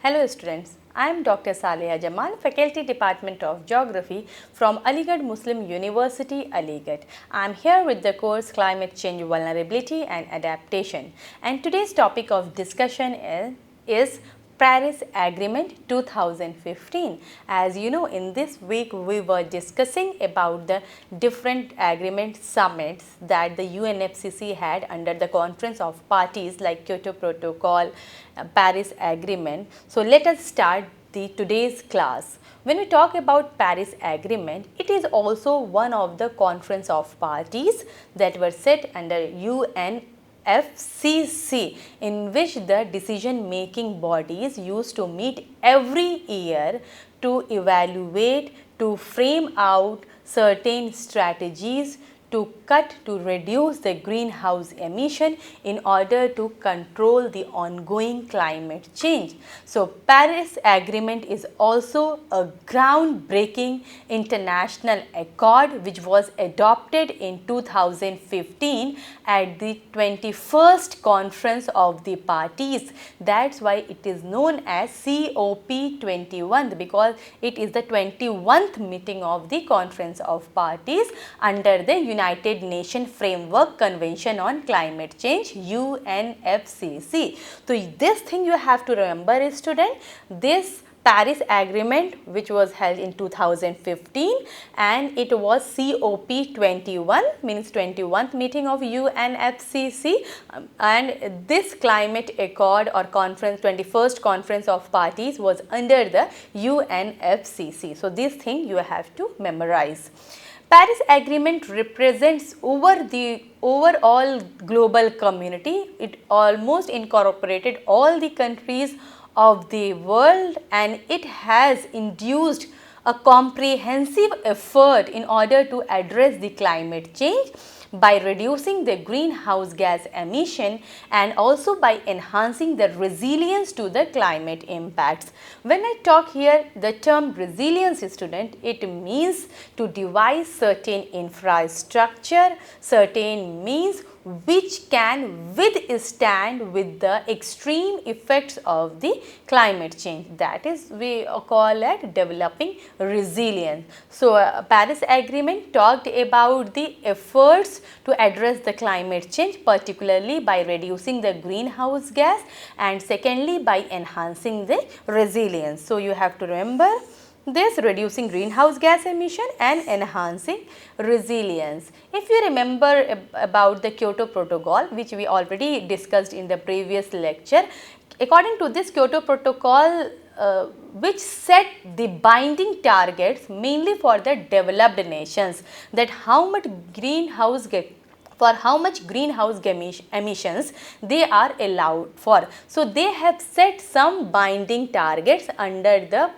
Hello students, I am Dr. Saleha Jamal, Faculty Department of Geography from Aligarh Muslim University, Aligarh. I am here with the course Climate Change Vulnerability and Adaptation, and today's topic of discussion is Paris Agreement 2015. As you know, in this week we were discussing about the different agreement summits that the UNFCCC had under the Conference of Parties like Kyoto Protocol, Paris Agreement. So let us start today's class. When we talk about Paris Agreement, it is also one of the Conference of Parties that were set under UNFCCC, in which the decision making bodies used to meet every year to evaluate, to frame out certain strategies to reduce the greenhouse emission in order to control the ongoing climate change. So Paris Agreement is also a groundbreaking international accord which was adopted in 2015 at the 21st Conference of the Parties. That's why it is known as COP21, because it is the 21st meeting of the Conference of Parties under the United Nations Framework Convention on Climate Change, UNFCCC. So this thing you have to remember, student, this Paris Agreement which was held in 2015 and it was COP21, means 21st meeting of UNFCCC, and this climate accord or conference, 21st Conference of Parties, was under the UNFCCC. So this thing you have to memorize. Paris Agreement represents over the overall global community. It almost incorporated all the countries of the world, and it has induced a comprehensive effort in order to address the climate change by reducing the greenhouse gas emission and also by enhancing the resilience to the climate impacts. When I talk here the term resilience, student, it means to devise certain infrastructure, certain means which can withstand with the extreme effects of the climate change. That is, we call it developing resilience. So Paris Agreement talked about the efforts to address the climate change, particularly by reducing the greenhouse gas and secondly by enhancing the resilience. So you have to remember this: reducing greenhouse gas emission and enhancing resilience. If you remember about the Kyoto Protocol, which we already discussed in the previous lecture, according to this Kyoto Protocol, which set the binding targets mainly for the developed nations, that how much greenhouse emissions they are allowed for. So they have set some binding targets under the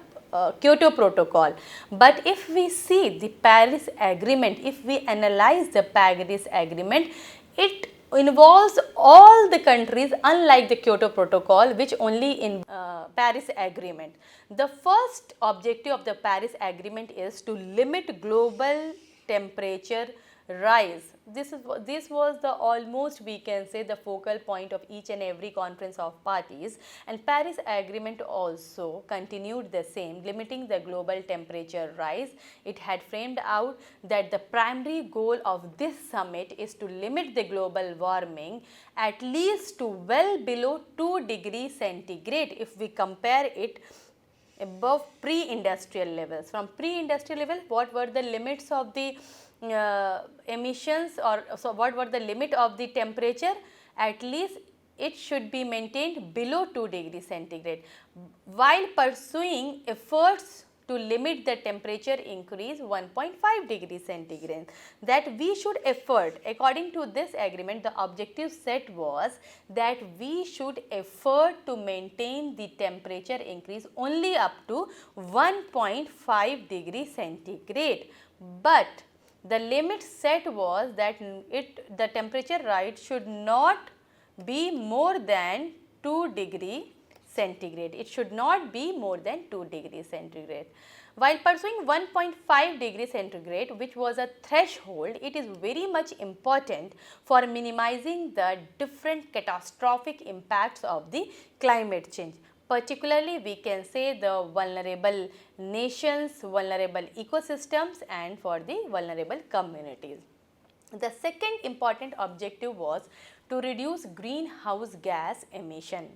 Kyoto Protocol. But if we see the Paris Agreement, if we analyze the Paris Agreement, it involves all the countries, unlike the Kyoto Protocol which only in Paris Agreement. The first objective of the Paris Agreement is to limit global temperature rise. This was the almost, we can say, the focal point of each and every conference of parties, and Paris Agreement also continued the same, limiting the global temperature rise. It had framed out that the primary goal of this summit is to limit the global warming at least to well below 2 degrees centigrade if we compare it above pre-industrial levels. From pre-industrial level, what were the limits of the emissions, or so what were the limit of the temperature? At least it should be maintained below 2 degrees centigrade. While pursuing efforts to limit the temperature increase 1.5 degrees centigrade, that we should effort, according to this agreement, the objective set was that we should effort to maintain the temperature increase only up to 1.5 degrees centigrade. But the limit set was that the temperature rise should not be more than 2 degrees centigrade. It should not be more than 2 degrees centigrade. While pursuing 1.5 degrees centigrade, which was a threshold, it is very much important for minimizing the different catastrophic impacts of the climate change. Particularly, we can say the vulnerable nations, vulnerable ecosystems, and for the vulnerable communities. The second important objective was to reduce greenhouse gas emission.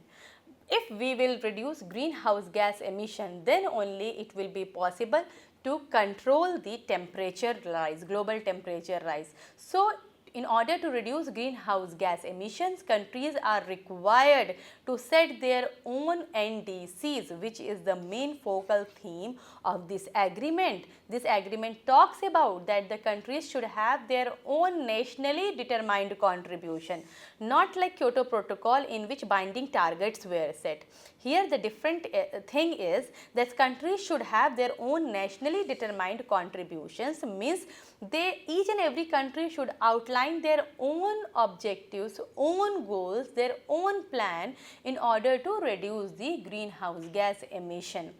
If we will reduce greenhouse gas emission, then only it will be possible to control the temperature rise, global temperature rise. So, in order to reduce greenhouse gas emissions, countries are required to set their own NDCs, which is the main focal theme of this agreement. This agreement talks about that the countries should have their own nationally determined contribution, not like Kyoto Protocol in which binding targets were set. Here the different thing is that countries should have their own nationally determined contributions, means each and every country should outline their own objectives, own goals, their own plan in order to reduce the greenhouse gas emission.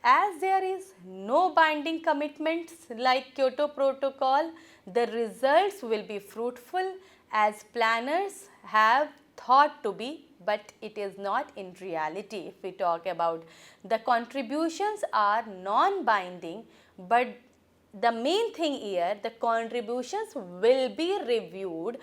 As there is no binding commitments like Kyoto Protocol, the results will be fruitful as planners have thought to be, but it is not in reality. If we talk about the contributions are non-binding, but the main thing here, the contributions will be reviewed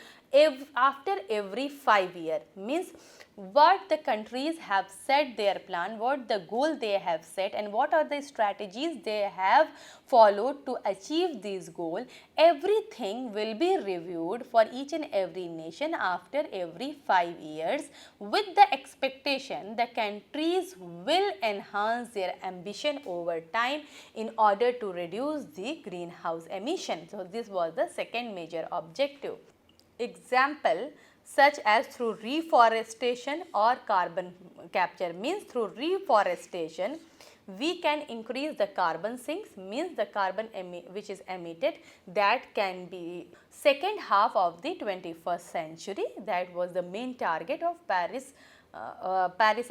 after every 5 years, means what the countries have set their plan, what the goal they have set, and what are the strategies they have followed to achieve this goal. Everything will be reviewed for each and every nation after every 5 years, with the expectation the countries will enhance their ambition over time in order to reduce the greenhouse emission. So, this was the second major objective. Example such as through reforestation or carbon capture, means through reforestation we can increase the carbon sinks, means the carbon which is emitted, that can be second half of the 21st century. That was the main target of Paris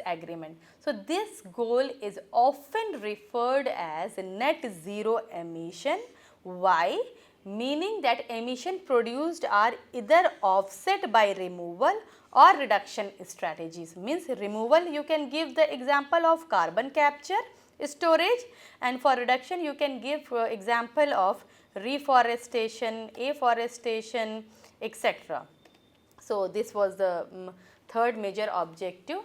Agreement. So, this goal is often referred as net zero emission. Why? Meaning that emission produced are either offset by removal or reduction strategies. Means removal, you can give the example of carbon capture, storage, and for reduction you can give example of reforestation, afforestation, etc. So, this was the third major objective.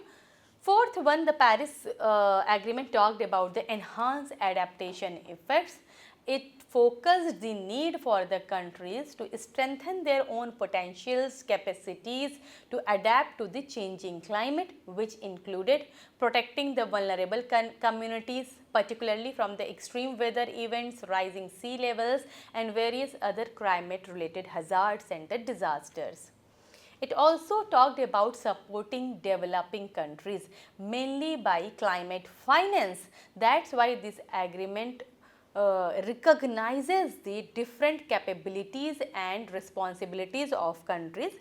Fourth one, the Paris Agreement talked about the enhanced adaptation effects. It focused the need for the countries to strengthen their own potentials, capacities to adapt to the changing climate, which included protecting the vulnerable communities, particularly from the extreme weather events, rising sea levels, and various other climate related hazards and the disasters. It also talked about supporting developing countries mainly by climate finance. That's why this agreement recognizes the different capabilities and responsibilities of countries.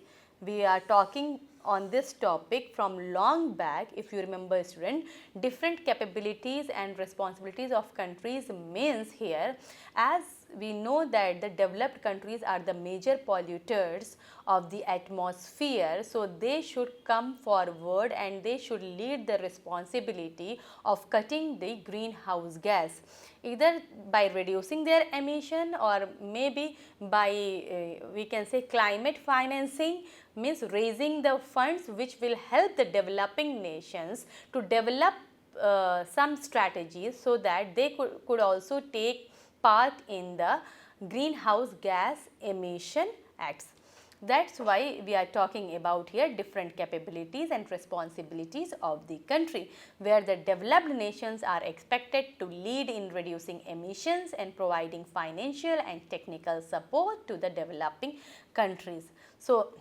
We are talking on this topic from long back. If you remember, student, different capabilities and responsibilities of countries means here, as we know that the developed countries are the major polluters of the atmosphere. So, they should come forward and they should lead the responsibility of cutting the greenhouse gas, either by reducing their emission or maybe by we can say climate financing, means raising the funds which will help the developing nations to develop some strategies so that they could also take part in the greenhouse gas emission acts. That is why we are talking about here different capabilities and responsibilities of the country, where the developed nations are expected to lead in reducing emissions and providing financial and technical support to the developing countries. So,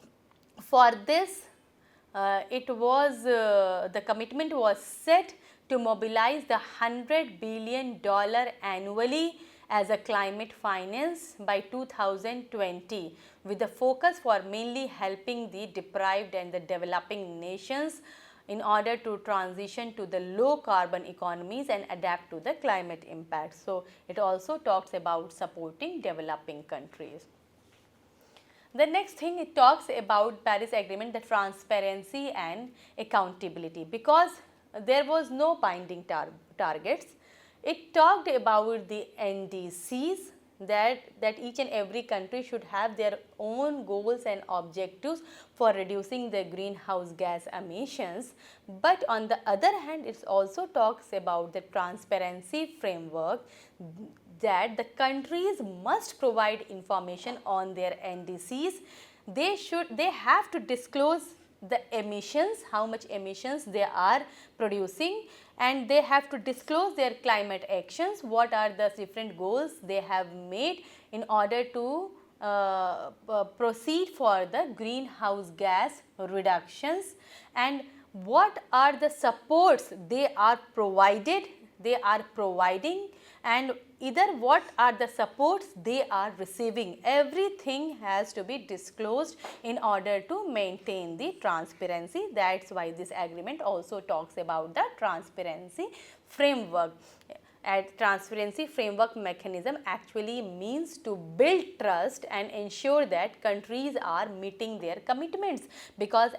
for this the commitment was set to mobilize the $100 billion annually as a climate finance by 2020, with the focus for mainly helping the deprived and the developing nations in order to transition to the low carbon economies and adapt to the climate impact. So, it also talks about supporting developing countries. The next thing, it talks about Paris Agreement, the transparency and accountability, because there was no binding targets. It talked about the NDCs, that each and every country should have their own goals and objectives for reducing the greenhouse gas emissions. But on the other hand, it also talks about the transparency framework, that the countries must provide information on their NDCs. They have to disclose the emissions, how much emissions they are producing, and they have to disclose their climate actions, what are the different goals they have made in order to proceed for the greenhouse gas reductions, and what are the supports they are providing, and either what are the supports they are receiving. Everything has to be disclosed in order to maintain the transparency. That is why this agreement also talks about the transparency framework. Transparency framework mechanism actually means to build trust and ensure that countries are meeting their commitments, because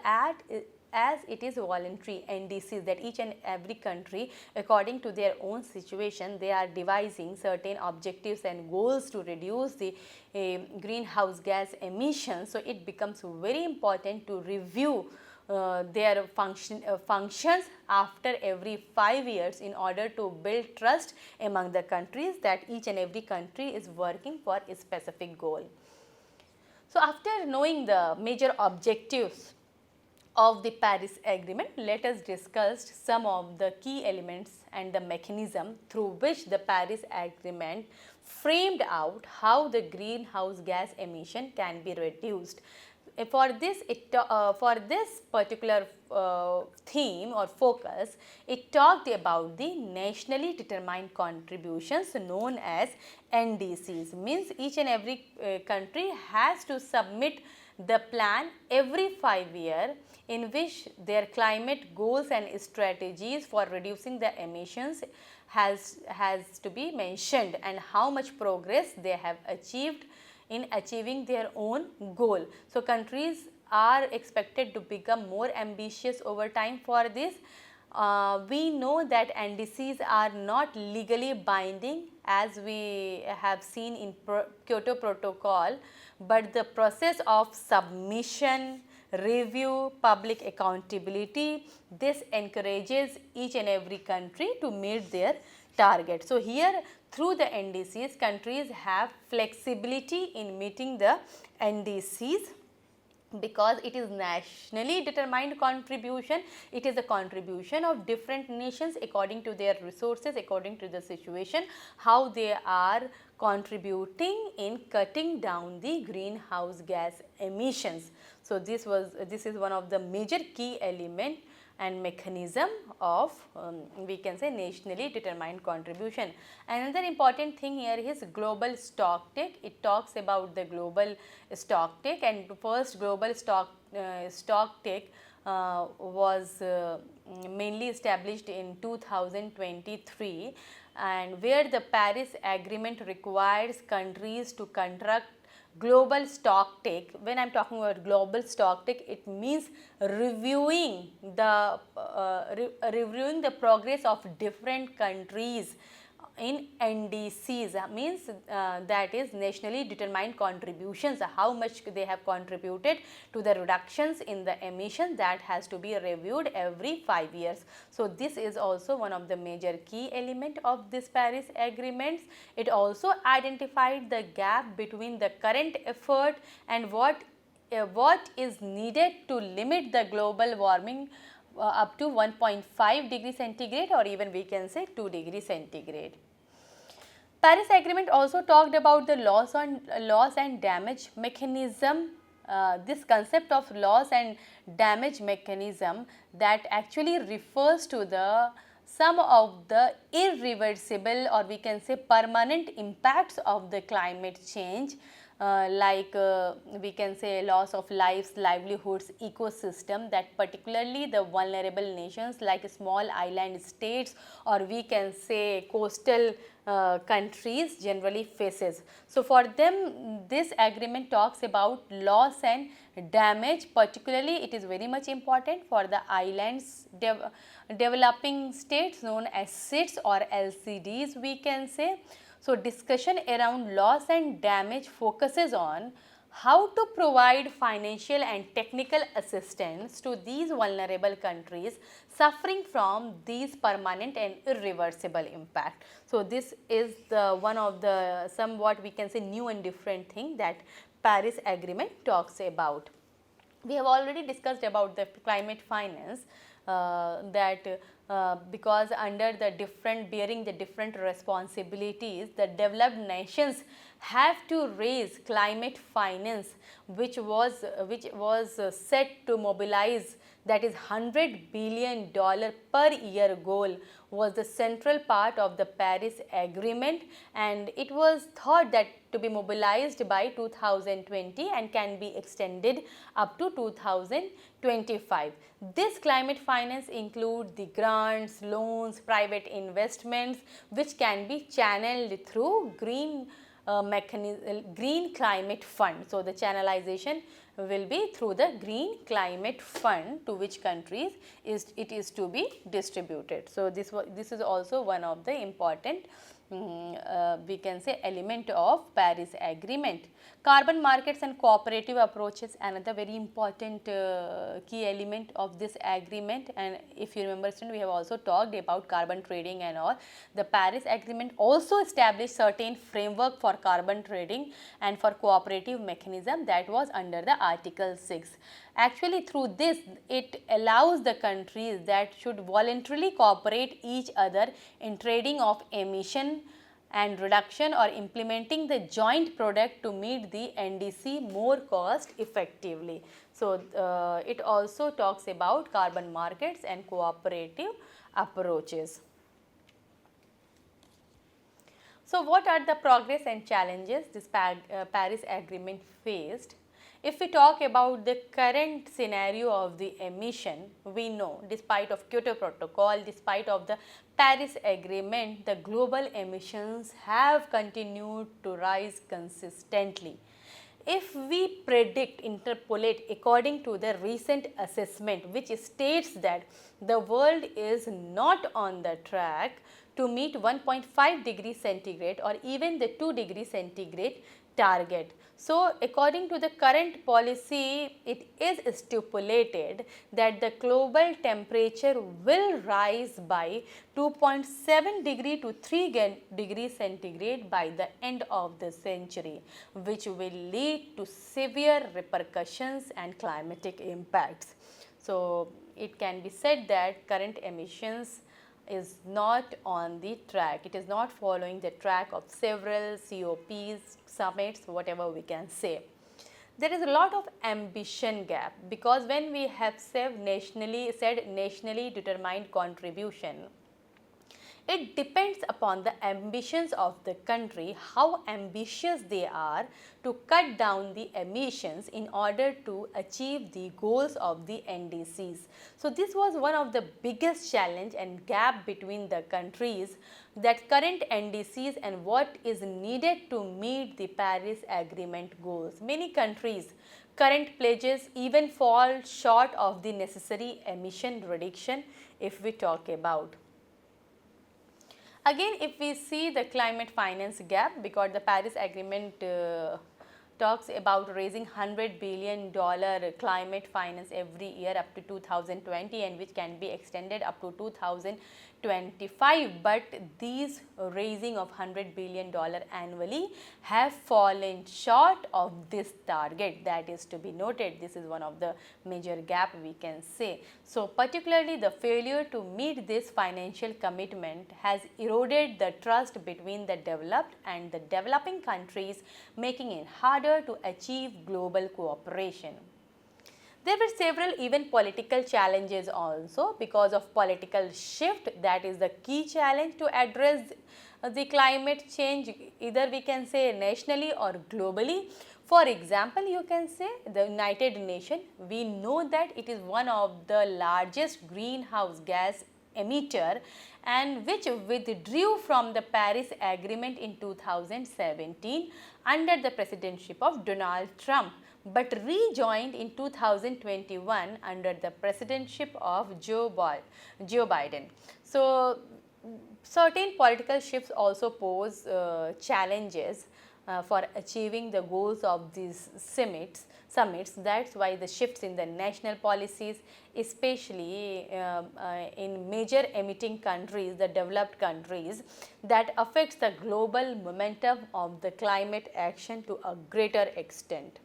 as it is voluntary NDCs, that each and every country according to their own situation they are devising certain objectives and goals to reduce the greenhouse gas emissions. So, it becomes very important to review their functions after every 5 years in order to build trust among the countries that each and every country is working for a specific goal. So, after knowing the major objectives of the Paris Agreement, let us discuss some of the key elements and the mechanism through which the Paris Agreement framed out how the greenhouse gas emission can be reduced. For this particular theme or focus, it talked about the nationally determined contributions known as NDCs. Means each and every country has to submit the plan every 5 years in which their climate goals and strategies for reducing the emissions has to be mentioned, and how much progress they have achieved in achieving their own goal. So, countries are expected to become more ambitious over time for this. We know that NDCs are not legally binding as we have seen in Kyoto Protocol, but the process of submission, review, public accountability, this encourages each and every country to meet their target. So, here through the NDCs, countries have flexibility in meeting the NDCs, because it is nationally determined contribution. It is a contribution of different nations according to their resources, according to the situation, how they are contributing in cutting down the greenhouse gas emissions. So, this is one of the major key element and mechanism of we can say nationally determined contribution. Another important thing here is global stocktake. It talks about the global stocktake, and the first global stocktake was mainly established in 2023, and where the Paris Agreement requires countries to conduct global stocktake. When I am talking about global stocktake, it means reviewing the progress of different countries in NDCs, means that is nationally determined contributions, how much they have contributed to the reductions in the emission, that has to be reviewed every 5 years. So, this is also one of the major key element of this Paris Agreements. It also identified the gap between the current effort and what is needed to limit the global warming up to 1.5 degree centigrade, or even we can say 2 degree centigrade. Paris Agreement also talked about the loss and damage mechanism. This concept of loss and damage mechanism, that actually refers to the some of the irreversible, or we can say permanent impacts of the climate change, we can say loss of lives, livelihoods, ecosystem that particularly the vulnerable nations like small island states, or we can say coastal countries generally faces. So, for them this agreement talks about loss and damage, particularly it is very much important for the islands developing states known as SIDS or LCDs, we can say. So, discussion around loss and damage focuses on how to provide financial and technical assistance to these vulnerable countries suffering from these permanent and irreversible impact. So, this is the one of the somewhat we can say new and different thing that Paris Agreement talks about. We have already discussed about the climate finance, because under the different bearing the different responsibilities, the developed nations have to raise climate finance, which was set to mobilize, that is $100 billion per year goal, was the central part of the Paris Agreement, and it was thought that to be mobilized by 2020 and can be extended up to 2025. This climate finance include the grants, loans, private investments which can be channeled through green climate fund. So, the channelization will be through the green climate fund to which countries it is to be distributed. So, this is also one of the important we can say element of Paris Agreement. Carbon markets and cooperative approaches, another very important key element of this agreement, and if you remember student, we have also talked about carbon trading and all. The Paris Agreement also established certain framework for carbon trading and for cooperative mechanism that was under the Article 6. Actually, through this it allows the countries that should voluntarily cooperate each other in trading of emission and reduction or implementing the joint product to meet the NDC more cost effectively. So, it also talks about carbon markets and cooperative approaches. So, what are the progress and challenges this Paris Agreement faced? If we talk about the current scenario of the emission, we know despite of Kyoto Protocol, despite of the Paris Agreement, the global emissions have continued to rise consistently. If we interpolate according to the recent assessment which states that the world is not on the track to meet 1.5 degree centigrade or even the 2 degree centigrade target. So, according to the current policy, it is stipulated that the global temperature will rise by 2.7 degree to 3 degree centigrade by the end of the century, which will lead to severe repercussions and climatic impacts. So, it can be said that current emissions is not on the track, it is not following the track of several COPs, summits, whatever we can say. There is a lot of ambition gap, because when we have said nationally determined contribution, it depends upon the ambitions of the country, how ambitious they are to cut down the emissions in order to achieve the goals of the NDCs. So, this was one of the biggest challenge and gap between the countries, that current NDCs and what is needed to meet the Paris Agreement goals. Many countries' current pledges even fall short of the necessary emission reduction if we talk about. Again, if we see the climate finance gap, because the Paris Agreement talks about raising $100 billion climate finance every year up to 2020, and which can be extended up to 2025, but these raising of $100 billion annually have fallen short of this target. That is to be noted. This is one of the major gap we can say. So, particularly the failure to meet this financial commitment has eroded the trust between the developed and the developing countries, making it harder to achieve global cooperation. There were several even political challenges also, because of political shift, that is the key challenge to address the climate change, either we can say nationally or globally. For example, you can say the United Nations, we know that it is one of the largest greenhouse gas emitter and which withdrew from the Paris Agreement in 2017 under the presidency of Donald Trump, but rejoined in 2021 under the presidency of Joe Biden. So, certain political shifts also pose challenges for achieving the goals of these summits. That's why the shifts in the national policies, especially in major emitting countries, the developed countries, that affects the global momentum of the climate action to a greater extent.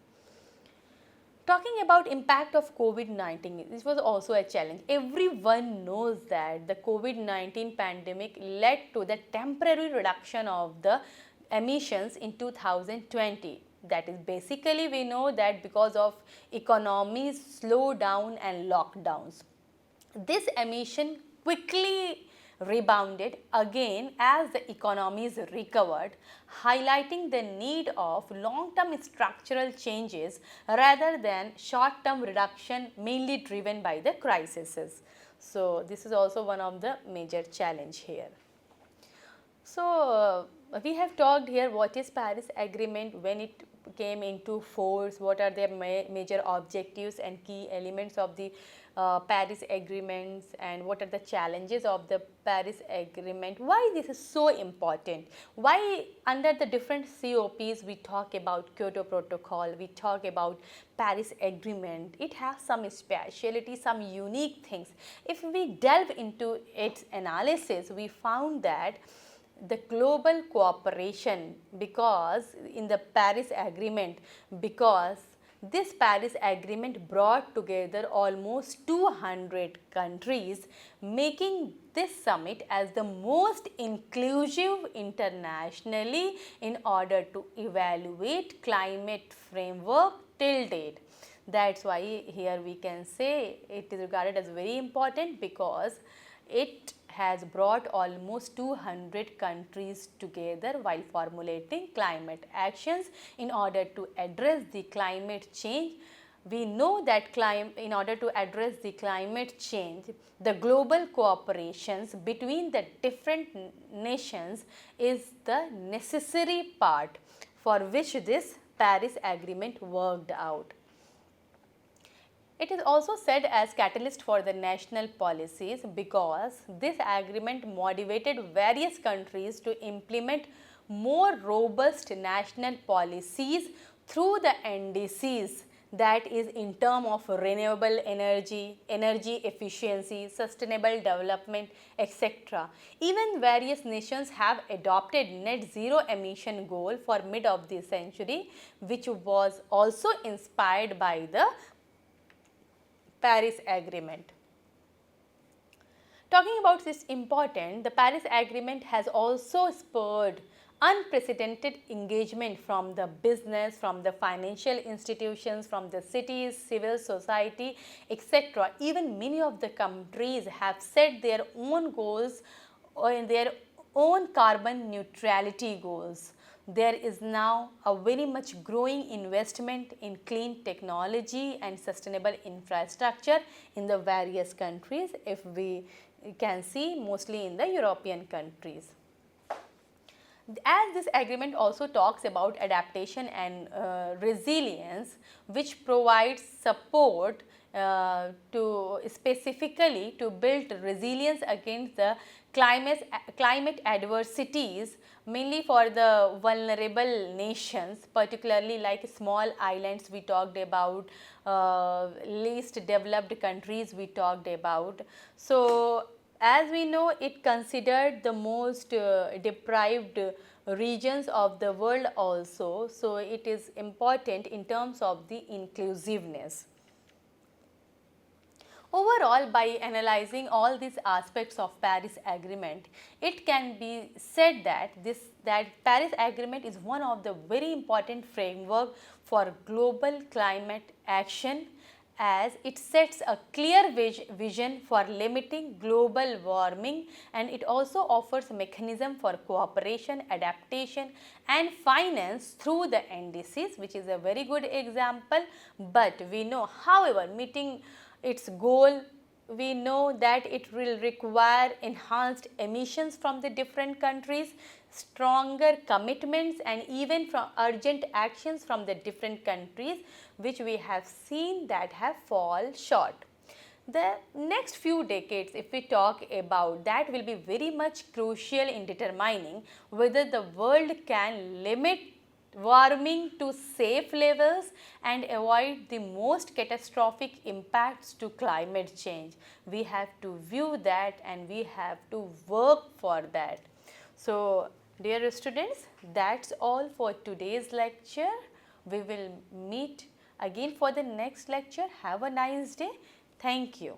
Talking about impact of COVID-19, this was also a challenge. Everyone knows that the COVID-19 pandemic led to the temporary reduction of the emissions in 2020. That is basically we know that because of economies slowdown and lockdowns. This emission quickly rebounded again as the economies recovered, highlighting the need of long-term structural changes rather than short-term reduction mainly driven by the crises. So, this is also one of the major challenge here. So, we have talked here what is Paris Agreement, when it came into force, what are their major objectives and key elements of the Paris Agreements, and what are the challenges of the Paris Agreement, why this is so important, why under the different COPs we talk about Kyoto Protocol, we talk about Paris Agreement, it has some speciality, some unique things. If we delve into its analysis, we found that the global cooperation, because in the Paris Agreement, because this Paris Agreement brought together almost 200 countries, making this summit as the most inclusive internationally in order to evaluate climate framework till date. That's why here we can say it is regarded as very important, because it has brought almost 200 countries together while formulating climate actions in order to address the climate change. We know that in order to address the climate change, the global cooperations between the different nations is the necessary part for which this Paris Agreement worked out. It is also said as catalyst for the national policies, because this agreement motivated various countries to implement more robust national policies through the NDCs, that is in terms of renewable energy, energy efficiency, sustainable development, etc. Even various nations have adopted net zero emission goal for mid of the century, which was also inspired by the Paris Agreement. Talking about this important, the Paris Agreement has also spurred unprecedented engagement from the business, from the financial institutions, from the cities, civil society, etc. Even many of the countries have set their own goals or their own carbon neutrality goals. There is now a very much growing investment in clean technology and sustainable infrastructure in the various countries, if we can see mostly in the European countries. As this agreement also talks about adaptation and resilience, which provides support to specifically to build resilience against the climate adversities, mainly for the vulnerable nations, particularly like small islands we talked about, least developed countries we talked about. So, as we know, it considered the most deprived regions of the world also. So, it is important in terms of the inclusiveness. Overall, by analyzing all these aspects of Paris Agreement, it can be said that Paris Agreement is one of the very important framework for global climate action, as it sets a clear vision for limiting global warming, and it also offers a mechanism for cooperation, adaptation and finance through the NDCs, which is a very good example. But we know, however, meeting its goal, we know that it will require enhanced emissions from the different countries, stronger commitments and even from urgent actions from the different countries, which we have seen that have fall short. The next few decades, if we talk about, that will be very much crucial in determining whether the world can limit warming to safe levels and avoid the most catastrophic impacts to climate change. We have to view that and we have to work for that. So, dear students, that's all for today's lecture. We will meet again for the next lecture. Have a nice day. Thank you.